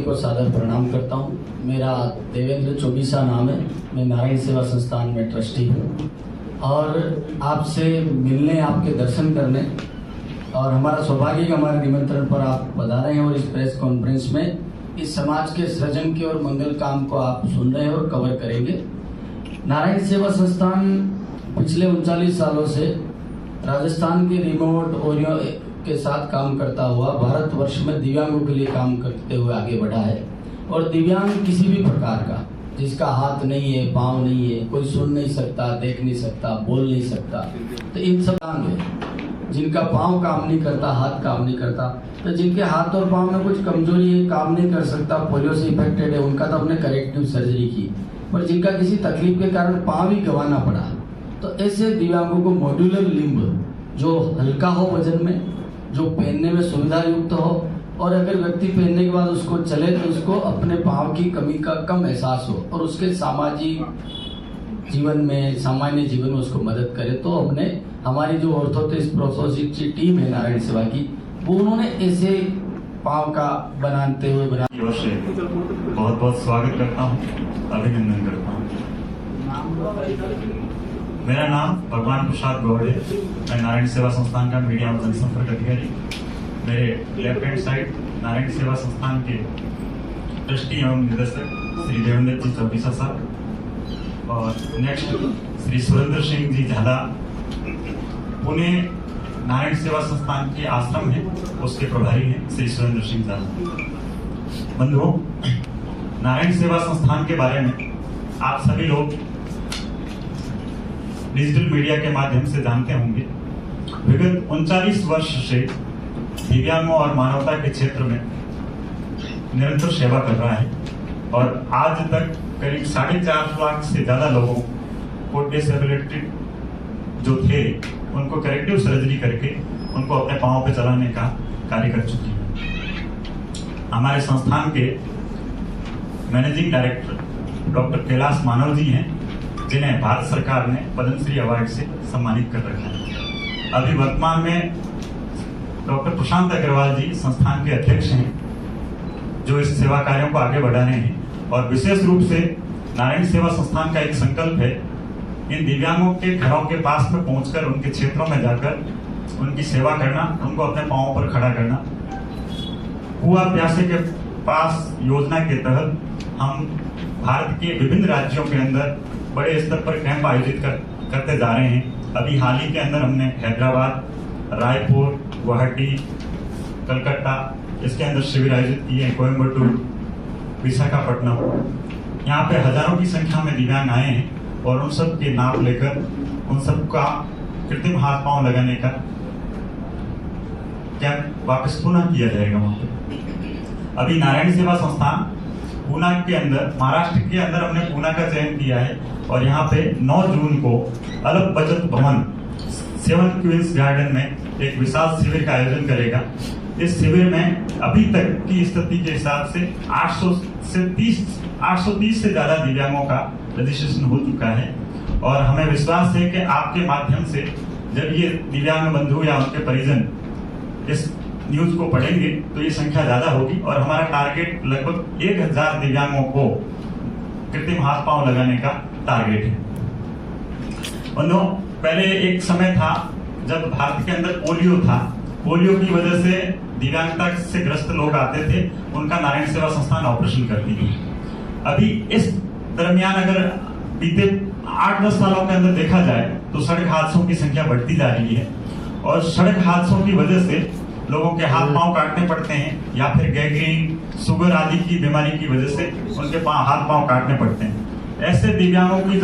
को सादर प्रणाम करता हूँ। मेरा देवेंद्र चौबीसा नाम है। मैं नारायण सेवा संस्थान में ट्रस्टी हूँ और आपसे मिलने, आपके दर्शन करने और हमारा सौभाग्य कि हमारे निमंत्रण पर आप पधारे हैं और इस प्रेस कॉन्फ्रेंस में इस समाज के सृजन के और मंगल काम को आप सुन रहे हैं और कवर करेंगे। नारायण सेवा संस्थान पिछले 39 सालों से राजस्थान के रिमोट ओरियो के साथ काम करता हुआ भारतवर्ष में दिव्यांगों के लिए काम करते हुए आगे बढ़ा है। और दिव्यांग किसी भी प्रकार का, जिसका हाथ नहीं है, पाँव नहीं है, कोई सुन नहीं सकता, देख नहीं सकता, बोल नहीं सकता, तो इन सब दिव्यांग है। जिनका पाँव काम नहीं करता, हाथ काम नहीं करता, तो जिनके हाथ और पाँव में कुछ कमजोरी है, काम नहीं कर सकता, पोलियो से इफेक्टेड है, उनका तो हमने करेक्टिव सर्जरी की। पर जिनका किसी तकलीफ के कारण पाँव ही गंवाना पड़ा, तो ऐसे दिव्यांगों को मॉड्यूलर लिम्ब जो हल्का हो वजन में, जो पहनने में सुविधा युक्त हो, और अगर व्यक्ति पहनने के बाद उसको चले तो उसको अपने पाँव की कमी का कम एहसास हो और उसके सामाजिक जीवन में, सामान्य जीवन में उसको मदद करे। तो हमने, हमारी जो ऑर्थोटिस्ट प्रोथेसिस की टीम है नारायण सेवा की, वो उन्होंने ऐसे पाँव का बनाते हुए बहुत बहुत स्वागत करता हूँ, अभिनंदन करता हूँ। मेरा नाम भगवान प्रसाद गौड़ है। मैं नारायण सेवा संस्थान का मीडिया और जनसंपर्क अधिकारी। मेरे लेफ्ट हैंड साइड नारायण सेवा संस्थान के ट्रस्टी एवं निदेशक श्री देवेंद्र जी चौबीसा साहब, और नेक्स्ट श्री सुरेंद्र सिंह जी झाला, पुणे नारायण सेवा संस्थान के आश्रम है, उसके प्रभारी हैं श्री सुरेंद्र सिंह झाला। बंधुओं, नारायण सेवा संस्थान के बारे में आप सभी लोग डिजिटल मीडिया के माध्यम से जानते होंगे। विगत 39 वर्ष से दिव्यांगों और मानवता के क्षेत्र में निरंतर सेवा कर रहा है और आज तक करीब 4.5 लाख से ज्यादा लोगों को डिसेबिलिटी जो थे उनको करेक्टिव सर्जरी करके उनको अपने पांव पे चलाने का कार्य कर चुकी है। हमारे संस्थान के मैनेजिंग डायरेक्टर डॉक्टर कैलाश मानव जी हैं, जिन्हें भारत सरकार ने पद्मश्री अवार्ड से सम्मानित कर रखा है। अभी वर्तमान में डॉक्टर प्रशांत अग्रवाल जी संस्थान के अध्यक्ष हैं, जो इस सेवा कार्यों को आगे बढ़ा रहे हैं। और विशेष रूप से नारायण सेवा संस्थान का एक संकल्प है, इन दिव्यांगों के घरों के पास में पहुंचकर उनके क्षेत्रों में जाकर उनकी सेवा करना, उनको अपने पांवों पर खड़ा करना। कुआ प्यासे के पास योजना के तहत हम भारत के विभिन्न राज्यों के अंदर बड़े स्तर पर कैंप आयोजित करते जा रहे हैं। अभी हाल ही के अंदर हमने हैदराबाद, रायपुर, गुवाहाटी, कलकत्ता, इसके अंदर शिविर आयोजित किए हैं, कोयम्बटूर, विशाखापट्टनम। यहाँ पे हजारों की संख्या में दिव्यांग आए हैं और उन सब के नाप लेकर उन सबका कृत्रिम हाथ पांव लगाने का कैंप वापस पुनः किया जाएगा वहां पे। अभी नारायण सेवा संस्थान पूना के अंदर, महाराष्ट्र के अंदर हमने पूना का चयन किया है और यहाँ पे 9 जून को अलग बचत भवन 7 क्वींस गार्डन में एक विशाल शिविर का आयोजन करेगा। इस शिविर में अभी तक की स्थिति के हिसाब से 830 से ज्यादा दिव्यांगों का रजिस्ट्रेशन हो चुका है और हमें विश्वास है कि आपके माध्यम से जब ये दिव्यांग बंधु या उनके परिजन इस न्यूज को पढ़ेंगे तो ये संख्या ज्यादा होगी और हमारा टारगेट लगभग 1000 दिव्यांगों को कृत्रिम हाथ पांव लगाने का टारगेट है। बंधुओं, पहले एक समय था जब भारत के अंदर पोलियो था। पोलियो की वजह से दिव्यांगता से ग्रस्त लोग आते थे, उनका नारायण सेवा संस्थान ऑपरेशन करती थी। अभी इस दरमियान अगर बीते 8-10 सालों के अंदर देखा जाए तो सड़क हादसों की संख्या बढ़ती जा रही है और सड़क हादसों की वजह से लोगों के हाथ पांव काटने पड़ते हैं या फिर गैंग्रीन, शुगर आदि की बीमारी की वजह से उनके हाथ पांव काटने पड़ते हैं। ऐसे दिव्यांगों की जब